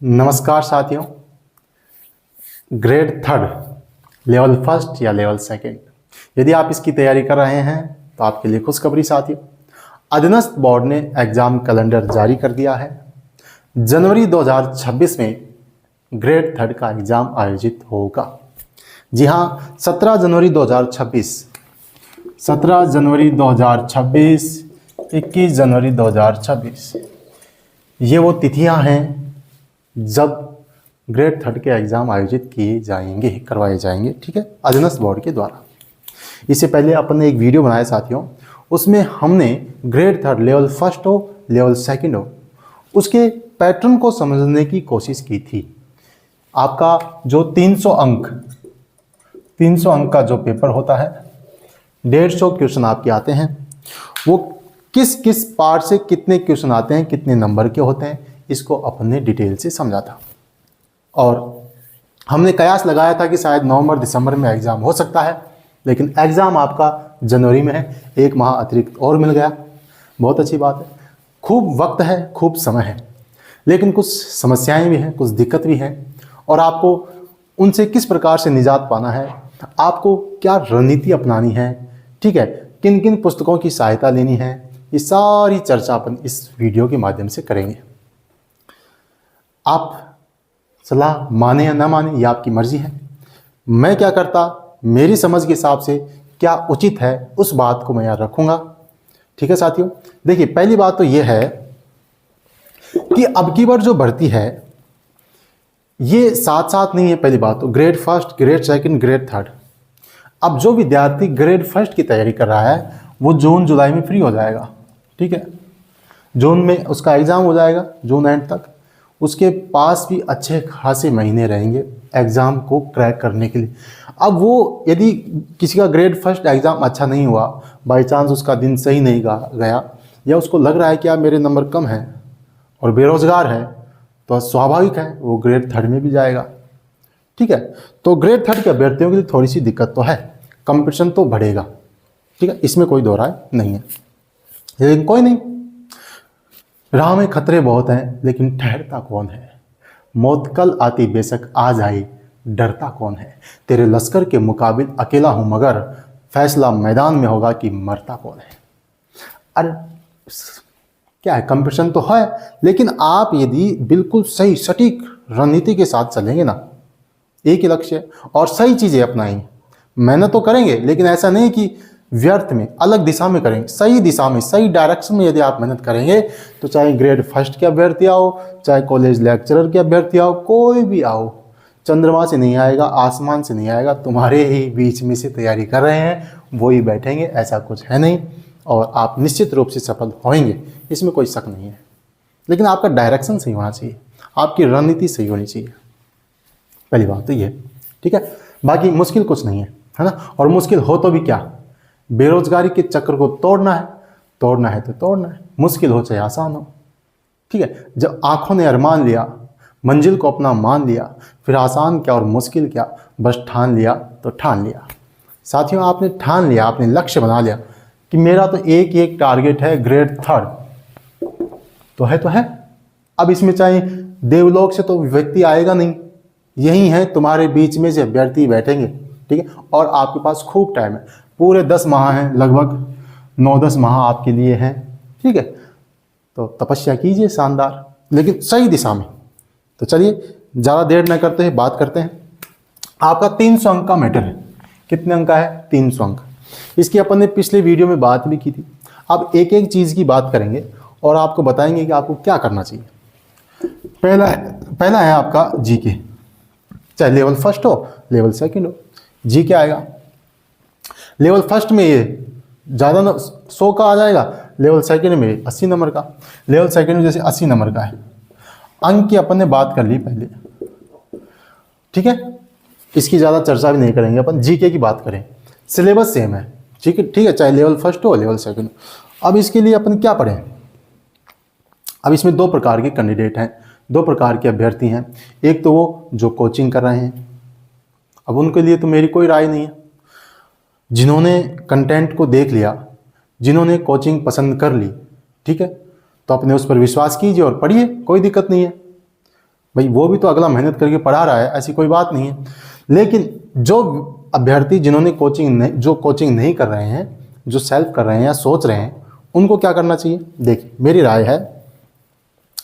नमस्कार साथियों। Grade third, level first या लेवल सेकंड, यदि आप इसकी तैयारी कर रहे हैं तो आपके लिए खुशखबरी साथियों, अधीनस्थ बोर्ड ने एग्ज़ाम कैलेंडर जारी कर दिया है। जनवरी 2026 में ग्रेड थर्ड का एग्ज़ाम आयोजित होगा। जी हाँ, 17 जनवरी 2026, 17 जनवरी 2026, 21 जनवरी 2026 ये वो तिथियां हैं जब ग्रेड थर्ड के एग्ज़ाम आयोजित किए जाएंगे, करवाए जाएंगे, ठीक है, अधीनस्थ बोर्ड के द्वारा। इससे पहले अपन ने एक वीडियो बनाया साथियों, उसमें हमने ग्रेड थर्ड लेवल फर्स्ट हो, लेवल सेकंड हो, उसके पैटर्न को समझने की कोशिश की थी। आपका जो 300 अंक का जो पेपर होता है, 150 क्वेश्चन आपके आते हैं, वो किस किस पार्ट से कितने क्वेश्चन आते हैं, कितने नंबर के होते हैं, इसको अपन ने डिटेल से समझा था। और हमने कयास लगाया था कि शायद नवंबर दिसंबर में एग्ज़ाम हो सकता है, लेकिन एग्ज़ाम आपका जनवरी में है, एक माह अतिरिक्त और मिल गया। बहुत अच्छी बात है, खूब वक्त है, खूब समय है, लेकिन कुछ समस्याएं भी हैं, कुछ दिक्कत भी है, और आपको उनसे किस प्रकार से निजात पाना है, आपको क्या रणनीति अपनानी है, ठीक है, किन किन पुस्तकों की सहायता लेनी है, ये सारी चर्चा अपन इस वीडियो के माध्यम से करेंगे। आप सलाह माने या ना माने ये आपकी मर्जी है। मैं क्या करता, मेरी समझ के हिसाब से क्या उचित है, उस बात को मैं याद रखूंगा, ठीक है साथियों। देखिए, पहली बात तो ये है कि अब की बार जो भर्ती है ये साथ साथ नहीं है। पहली बात तो grade first, grade second, grade third. अब जो विद्यार्थी ग्रेड फर्स्ट की तैयारी कर रहा है वो जून जुलाई में फ्री हो जाएगा, ठीक है, जून में उसका एग्ज़ाम हो जाएगा, जून एंड तक उसके पास भी अच्छे खासे महीने रहेंगे एग्ज़ाम को क्रैक करने के लिए। अब वो यदि किसी का ग्रेड फर्स्ट एग्ज़ाम अच्छा नहीं हुआ, बाई चांस उसका दिन सही नहीं गया, या उसको लग रहा है कि यार मेरे नंबर कम हैं और बेरोज़गार है, तो स्वाभाविक है वो ग्रेड थर्ड में भी जाएगा, ठीक है। तो ग्रेड थर्ड के अभ्यर्थियों के लिए थोड़ी सी दिक्कत तो है, कंपटीशन तो बढ़ेगा, ठीक है, इसमें कोई दो राय नहीं है। लेकिन कोई नहीं, राह में खतरे बहुत हैं, लेकिन ठहरता कौन है। मौत कल आती बेशक आ जाए, डरता कौन है। तेरे लश्कर के मुकाबिल अकेला हूं, मगर फैसला मैदान में होगा कि मरता कौन है। अरे क्या है, कंपटीशन तो है, लेकिन आप यदि बिल्कुल सही सटीक रणनीति के साथ चलेंगे ना, एक ही लक्ष्य और सही चीज़ें अपनाएंगे, मेहनत तो करेंगे, लेकिन ऐसा नहीं कि व्यर्थ में, अलग दिशा में करेंगे, सही दिशा में, सही डायरेक्शन में यदि आप मेहनत करेंगे तो चाहे ग्रेड फर्स्ट के अभ्यर्थी आओ, चाहे कॉलेज लेक्चरर के अभ्यर्थी आओ, कोई भी आओ, चंद्रमा से नहीं आएगा, आसमान से नहीं आएगा, तुम्हारे ही बीच में से तैयारी कर रहे हैं वो ही बैठेंगे, ऐसा कुछ है नहीं, और आप निश्चित रूप से सफल होंगे, इसमें कोई शक नहीं है। लेकिन आपका डायरेक्शन सही होना चाहिए, आपकी रणनीति सही होनी चाहिए, पहली बात तो ये, ठीक है। बाकी मुश्किल कुछ नहीं है ना, और मुश्किल हो तो भी क्या, बेरोजगारी के चक्र को तोड़ना है तो तोड़ना है, मुश्किल हो चाहे आसान हो, ठीक है। जब आंखों ने अरमान लिया, मंजिल को अपना मान लिया, फिर आसान क्या और मुश्किल क्या, बस ठान लिया तो ठान लिया। साथियों, आपने ठान लिया, आपने लक्ष्य बना लिया कि मेरा तो एक टारगेट है ग्रेड थर्ड, तो है। अब इसमें चाहे देवलोक से तो व्यक्ति आएगा नहीं, यही है तुम्हारे बीच में से अभ्यर्थी बैठेंगे, ठीक है, और आपके पास खूब टाइम है, पूरे 10 माह हैं, लगभग 9-10 माह आपके लिए हैं, ठीक है। तो तपस्या कीजिए शानदार, लेकिन सही दिशा में। तो चलिए ज़्यादा देर न करते हैं, बात करते हैं। आपका 300 अंक का मैटर है। कितने अंक का है? 300 अंक। इसकी अपन ने पिछले वीडियो में बात भी की थी। अब एक एक चीज़ की बात करेंगे और आपको बताएंगे कि आपको क्या करना चाहिए। पहला है आपका जीके, चाहे लेवल फर्स्ट हो, लेवल सेकंड हो, जीके आएगा। लेवल फर्स्ट में ये ज़्यादा 100 का आ जाएगा, लेवल सेकंड में 80 नंबर का। लेवल सेकंड में जैसे 80 नंबर का है, अंक की अपन ने बात कर ली पहले, ठीक है, इसकी ज़्यादा चर्चा भी नहीं करेंगे, अपन जीके की बात करें। सिलेबस सेम है, ठीक है, चाहे लेवल फर्स्ट हो, लेवल सेकंड हो। अब इसके लिए अपन क्या पढ़ें? अब इसमें 2 प्रकार के कैंडिडेट हैं, 2 प्रकार के अभ्यर्थी हैं। एक तो वो जो कोचिंग कर रहे हैं, अब उनके लिए तो मेरी कोई राय नहीं है। जिन्होंने कंटेंट को देख लिया, जिन्होंने कोचिंग पसंद कर ली, ठीक है, तो अपने उस पर विश्वास कीजिए और पढ़िए, कोई दिक्कत नहीं है। भाई वो भी तो अगला मेहनत करके पढ़ा रहा है, ऐसी कोई बात नहीं है। लेकिन जो अभ्यर्थी जिन्होंने जो कोचिंग नहीं कर रहे हैं, जो सेल्फ कर रहे हैं या सोच रहे हैं, उनको क्या करना चाहिए? देखिए मेरी राय है,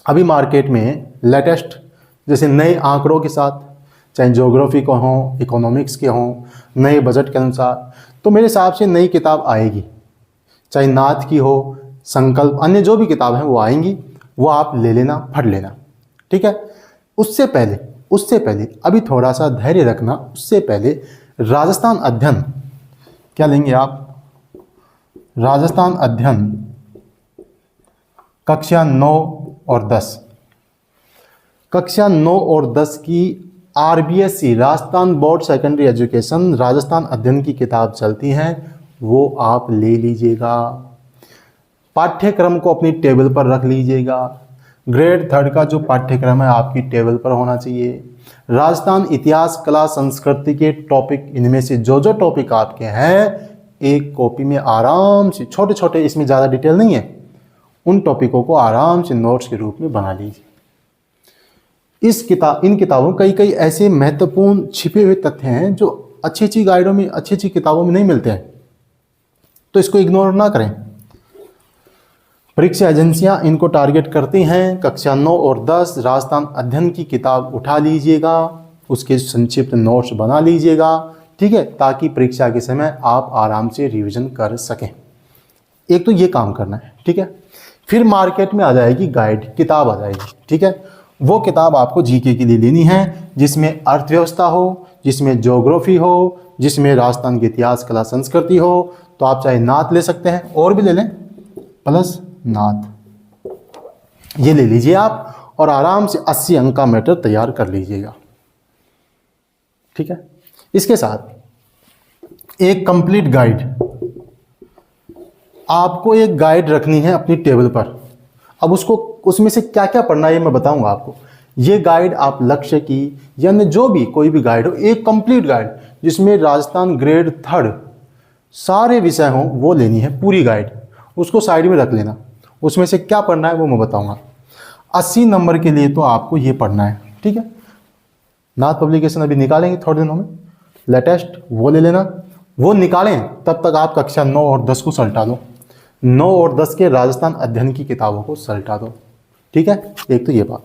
अभी मार्केट में लेटेस्ट जैसे नए आंकड़ों के साथ, चाहे ज्योग्राफी को हों, इकोनॉमिक्स के हों, नए बजट के अनुसार, तो मेरे हिसाब से नई किताब आएगी, चाहे नाथ की हो, संकल्प, अन्य जो भी किताब हैं वो आएंगी, वो आप ले लेना, पढ़ लेना, ठीक है। उससे पहले अभी थोड़ा सा धैर्य रखना। उससे पहले राजस्थान अध्ययन क्या लेंगे आप? राजस्थान अध्ययन कक्षा 9 और 10, कक्षा 9 और 10 की RBSE Rajasthan board secondary education Rajasthan अध्ययन की किताब चलती हैं, वो आप ले लीजिएगा। पाठ्यक्रम को अपनी टेबल पर रख लीजिएगा। ग्रेड 3 का जो पाठ्यक्रम है आपकी टेबल पर होना चाहिए। राजस्थान इतिहास, कला, संस्कृति के टॉपिक, इनमें से जो जो टॉपिक आपके हैं एक कॉपी में आराम से, छोटे छोटे, इसमें ज़्यादा डिटेल नहीं है, उन टॉपिकों को आराम से नोट्स के रूप में बना लीजिए। इन किताबों कई ऐसे महत्वपूर्ण छिपे हुए तथ्य हैं जो अच्छी गाइडों में, अच्छी किताबों में नहीं मिलते हैं, तो इसको इग्नोर ना करें। परीक्षा एजेंसियां इनको टारगेट करती हैं। कक्षा 9 और 10 राजस्थान अध्ययन की किताब उठा लीजिएगा, उसके संक्षिप्त नोट्स बना लीजिएगा, ठीक है, ताकि परीक्षा के समय आप आराम से रिवीजन कर सकें। एक तो ये काम करना है, ठीक है। फिर मार्केट में आ जाएगी गाइड, किताब आ जाएगी, ठीक है। वो किताब आपको जीके के लिए लेनी है, जिसमें अर्थव्यवस्था हो, जिसमें ज्योग्राफी हो, जिसमें राजस्थान के इतिहास, कला, संस्कृति हो। तो आप चाहे नाथ ले सकते हैं, और भी ले लें, प्लस नाथ, ये ले लीजिए आप, और आराम से 80 अंक का मैटर तैयार कर लीजिएगा, ठीक है। इसके साथ एक कंप्लीट गाइड, आपको एक गाइड रखनी है अपनी टेबल पर। अब उसमें से क्या क्या पढ़ना है ये मैं बताऊंगा आपको। ये गाइड आप लक्ष्य की, यानी जो भी कोई भी गाइड हो, एक कंप्लीट गाइड जिसमें राजस्थान ग्रेड 3 सारे विषय हों, वो लेनी है पूरी गाइड। उसको साइड में रख लेना, उसमें से क्या पढ़ना है वो मैं बताऊंगा। 80 नंबर के लिए तो आपको ये पढ़ना है, ठीक है। नाथ पब्लिकेशन अभी निकालेंगे थोड़े दिनों में, लेटेस्ट, वो ले लेना। वो निकालें तब तक आप कक्षा 9 और 10 को सल्टा दो, 9 और 10 के राजस्थान अध्ययन की किताबों को सल्टा दो, ठीक है। एक तो ये बात।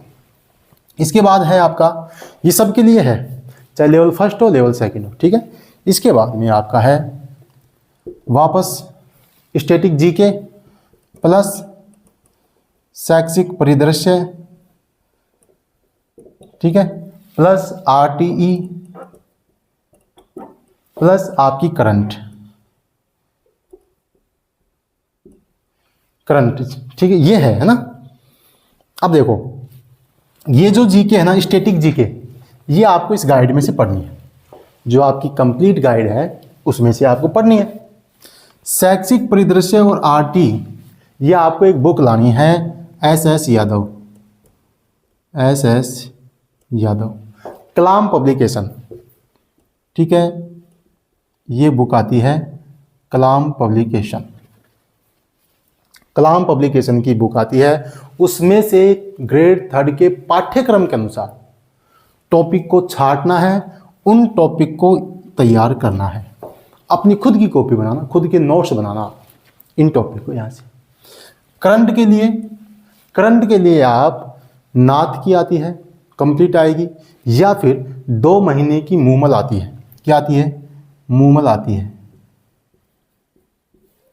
इसके बाद है आपका, ये सब के लिए है, चाहे लेवल 1 हो, लेवल 2 हो, ठीक है। इसके बाद में आपका है वापस स्टैटिक जीके प्लस शैक्षिक परिदृश्य, ठीक है, प्लस RTE प्लस आपकी करंट, ठीक है, ये है ना। अब देखो, ये जो जीके है ना, स्टैटिक जीके, ये आपको इस गाइड में से पढ़नी है, जो आपकी कंप्लीट गाइड है उसमें से आपको पढ़नी है। शैक्षिक परिदृश्य और RT, ये आपको एक बुक लानी है, SS यादव, कलाम पब्लिकेशन, ठीक है, ये बुक आती है कलाम पब्लिकेशन की बुक आती है। उसमें से ग्रेड 3 के पाठ्यक्रम के अनुसार टॉपिक को छांटना है, उन टॉपिक को तैयार करना है, अपनी खुद की कॉपी बनाना, खुद के नोट्स बनाना इन टॉपिक को। यहाँ से करंट के लिए आप नाथ की आती है, कंप्लीट आएगी, या फिर 2 महीने की मूमल आती है। क्या आती है? मूमल आती है।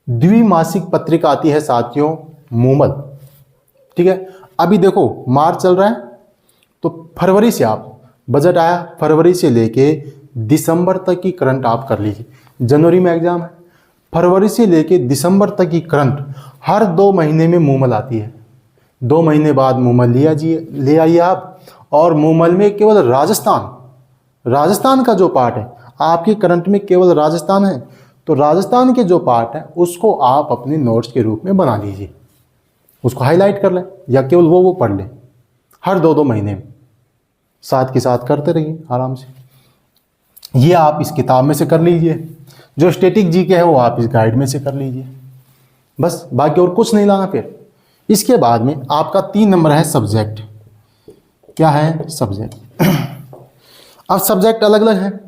द्विमासिक पत्रिका आती है साथियों, मूमल, ठीक है। अभी देखो मार्च चल रहा है, तो फरवरी से आप, बजट आया, फरवरी से लेके दिसंबर तक की करंट आप कर लीजिए। जनवरी में एग्जाम है, फरवरी से लेके दिसंबर तक की करंट हर 2 महीने में मूमल आती है। 2 महीने बाद मूमल ले आइए आप, और मूमल में केवल राजस्थान का जो पार्ट है, आपके करंट में केवल राजस्थान है, तो राजस्थान के जो पार्ट है उसको आप अपने नोट्स के रूप में बना लीजिए, उसको हाईलाइट कर लें, या केवल वो पढ़ लें हर 2-2 महीने में, साथ के साथ करते रहिए आराम से। ये आप इस किताब में से कर लीजिए। जो स्टैटिक जीके है वो आप इस गाइड में से कर लीजिए, बस, बाकी और कुछ नहीं लाना। फिर इसके बाद में आपका 3 नंबर है सब्जेक्ट। क्या है, सब्जेक्ट। अब सब्जेक्ट अलग अलग है,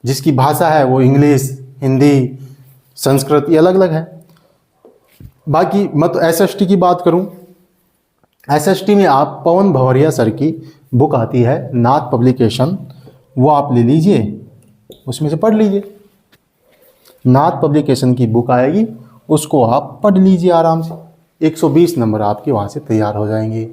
जिसकी भाषा है वो इंग्लिश, हिंदी, संस्कृत, ये अलग अलग है। बाकी मैं तो एसएसटी की बात करूं, एसएसटी में आप पवन भवरिया सर की बुक आती है नाथ पब्लिकेशन, वो आप ले लीजिए, उसमें से पढ़ लीजिए। नाथ पब्लिकेशन की बुक आएगी, उसको आप पढ़ लीजिए आराम से, 120 नंबर आपके वहाँ से तैयार हो जाएंगे।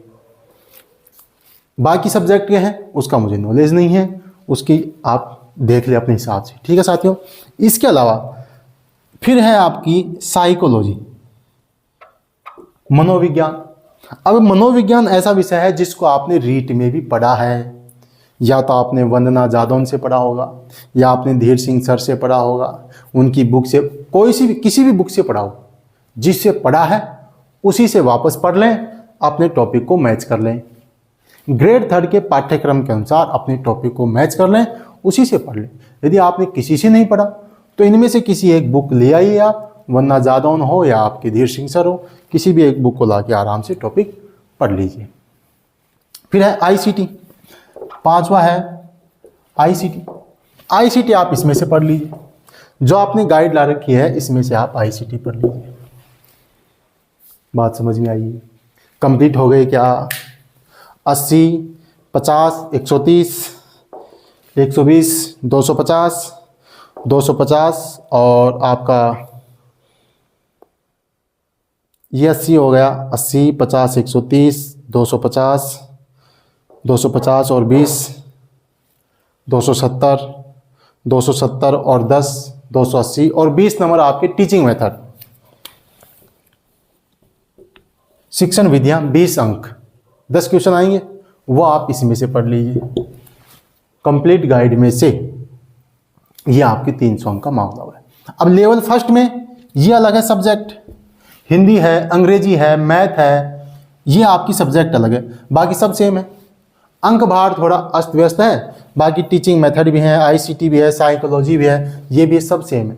बाकी सब्जेक्ट के हैं उसका मुझे नॉलेज नहीं है, उसकी आप देख ले अपने हिसाब से, ठीक है साथियों। इसके अलावा फिर है आपकी साइकोलॉजी, मनोविज्ञान। अब मनोविज्ञान ऐसा विषय है जिसको आपने रीट में भी पढ़ा है, या तो आपने वंदना जादौन से पढ़ा होगा, या आपने धीर सिंह सर से पढ़ा होगा, उनकी बुक से, कोई सी भी किसी भी बुक से पढ़ा हो, जिससे पढ़ा है उसी से वापस पढ़ लें, अपने टॉपिक को मैच कर लें। ग्रेड 3 के पाठ्यक्रम के अनुसार अपने टॉपिक को मैच कर लें, उसी से पढ़ लें। यदि आपने किसी से नहीं पढ़ा तो इनमें से किसी एक बुक ले आइए आप, वंदना जादौन हो या आपके धीर सिंह सर हो, किसी भी एक बुक को ला के आराम से टॉपिक पढ़ लीजिए। फिर है आईसीटी, 5वां है आईसीटी। आईसीटी आप इसमें से पढ़ लीजिए, जो आपने गाइड ला रखी है इसमें से आप आईसीटी पढ़ लीजिए। बात समझ में आई? कंप्लीट हो गए क्या? 80, 50, 130, 120, 250, 250 और आपका ये 80 हो गया। 80, 50, 130, 250, 250 और 20, 270, 270 और 10, 280 और 20 नंबर आपके टीचिंग मेथड, शिक्षण विधियां, 20 अंक, 10 क्वेश्चन आएंगे, वो आप इसमें से पढ़ लीजिए। कंप्लीट गाइड में से ये आपके 300 अंक का मामला है। अब लेवल फर्स्ट में ये अलग है सब्जेक्ट, हिंदी है, अंग्रेजी है, मैथ है, ये आपकी सब्जेक्ट अलग है, बाकी सब सेम है। अंक भार थोड़ा अस्त व्यस्त है, बाकी टीचिंग मेथड भी है, आईसीटी भी है, साइकोलॉजी भी है, ये भी सब सेम है।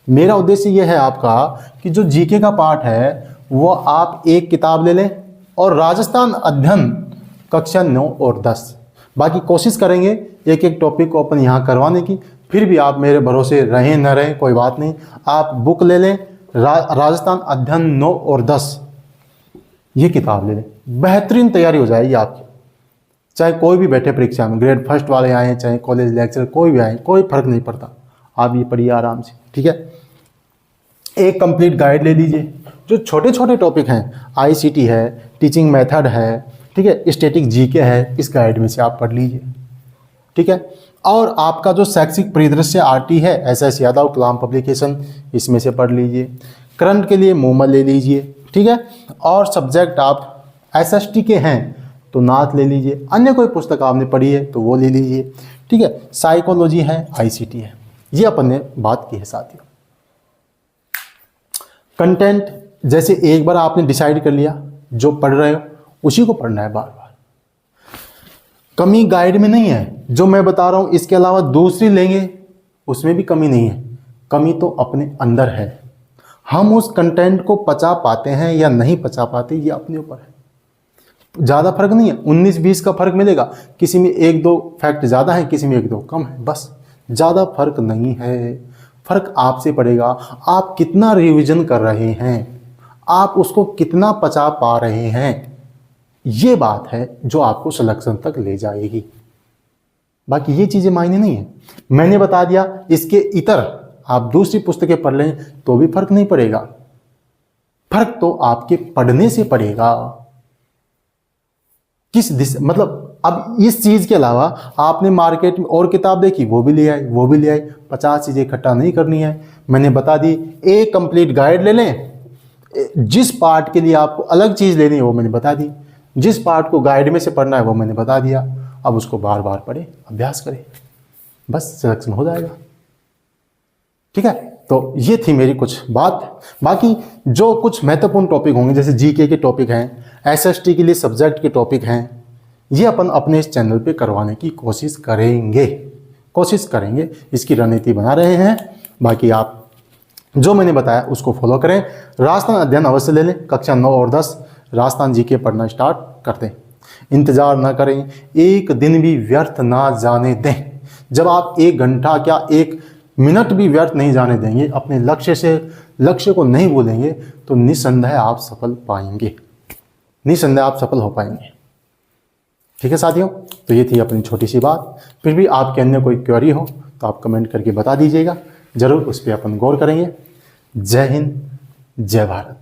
मेरा उद्देश्य ये है आपका कि जो जीके का पार्ट है वो आप एक किताब ले लें और राजस्थान अध्ययन कक्षा 9 और 10, बाकी कोशिश करेंगे एक एक टॉपिक को अपन यहाँ करवाने की। फिर भी आप मेरे भरोसे रहें न रहें कोई बात नहीं, आप बुक ले लें, राजस्थान अध्ययन 9 और 10 ये किताब ले लें, बेहतरीन तैयारी हो जाएगी आपकी। चाहे कोई भी बैठे परीक्षा में, ग्रेड फर्स्ट वाले आए, चाहे कॉलेज लेक्चर कोई भी आए, कोई फर्क नहीं पड़ता, आप ये पढ़िए आराम से, ठीक है। एक कंप्लीट गाइड ले लीजिए, जो छोटे छोटे टॉपिक हैं, आईसीटी है, टीचिंग मेथड है, ठीक है, स्टैटिक जीके है, इस गाइड में से आप पढ़ लीजिए, ठीक है। और आपका जो शैक्षिक परिदृश्य आरटी है, एसएस यादव कलाम पब्लिकेशन, इसमें से पढ़ लीजिए। करंट के लिए मोमल ले लीजिए, ठीक है। और सब्जेक्ट आप एसएसटी के हैं तो नाथ ले लीजिए, अन्य कोई पुस्तक आपने पढ़ी है तो वो ले लीजिए, ठीक है। साइकोलॉजी है, आईसीटी है, ये अपन ने बात की है साथियों। कंटेंट जैसे एक बार आपने डिसाइड कर लिया, जो पढ़ रहे हो उसी को पढ़ना है बार बार। कमी गाइड में नहीं है, जो मैं बता रहा हूं इसके अलावा दूसरी लेंगे उसमें भी कमी नहीं है, कमी तो अपने अंदर है। हम उस कंटेंट को पचा पाते हैं या नहीं पचा पाते, ये अपने ऊपर है। ज़्यादा फर्क नहीं है, 19-20 का फर्क मिलेगा, किसी में 1-2 फैक्ट ज़्यादा है, किसी में 1-2 कम है, बस ज़्यादा फर्क नहीं है। फर्क आपसे पड़ेगा, आप कितना रिवीजन कर रहे हैं, आप उसको कितना पचा पा रहे हैं, ये बात है जो आपको सिलेक्शन तक ले जाएगी। बाकी ये चीज़ें मायने नहीं है, मैंने बता दिया। इसके इतर आप दूसरी पुस्तकें पढ़ लें तो भी फर्क नहीं पड़ेगा, फर्क तो आपके पढ़ने से पड़ेगा। किस दिशा, मतलब अब इस चीज़ के अलावा आपने मार्केट में और किताब देखी, वो भी ले आए, वो भी ले आए, 50 चीज़ें इकट्ठा नहीं करनी है। मैंने बता दी, एक कंप्लीट गाइड ले लें, जिस पार्ट के लिए आपको अलग चीज़ लेनी है वो मैंने बता दी, जिस पार्ट को गाइड में से पढ़ना है वो मैंने बता दिया। अब उसको बार बार पढ़े, अभ्यास करें, बस सिलेक्शन हो जाएगा, ठीक है। तो ये थी मेरी कुछ बात। बाकी जो कुछ महत्वपूर्ण टॉपिक होंगे, जैसे जीके के टॉपिक हैं, एसएसटी के लिए सब्जेक्ट के टॉपिक हैं, ये अपन अपने इस चैनल पे करवाने की कोशिश करेंगे, इसकी रणनीति बना रहे हैं। बाकी आप जो मैंने बताया उसको फॉलो करें। राजस्थान अध्ययन अवश्य ले लें, कक्षा 9 और 10 राजस्थान जीके पढ़ना स्टार्ट करते हैं। इंतज़ार ना करें, एक दिन भी व्यर्थ ना जाने दें। जब आप 1 घंटा क्या 1 मिनट भी व्यर्थ नहीं जाने देंगे, अपने लक्ष्य को नहीं भूलेंगे, तो निस्संदेह आप सफल पाएंगे, निस्संदेह आप सफल हो पाएंगे। ठीक है साथियों, तो ये थी अपनी छोटी सी बात। फिर भी आपके अन्य कोई क्वेरी हो तो आप कमेंट करके बता दीजिएगा, ज़रूर उस पर अपन गौर करेंगे। जय हिंद, जय भारत।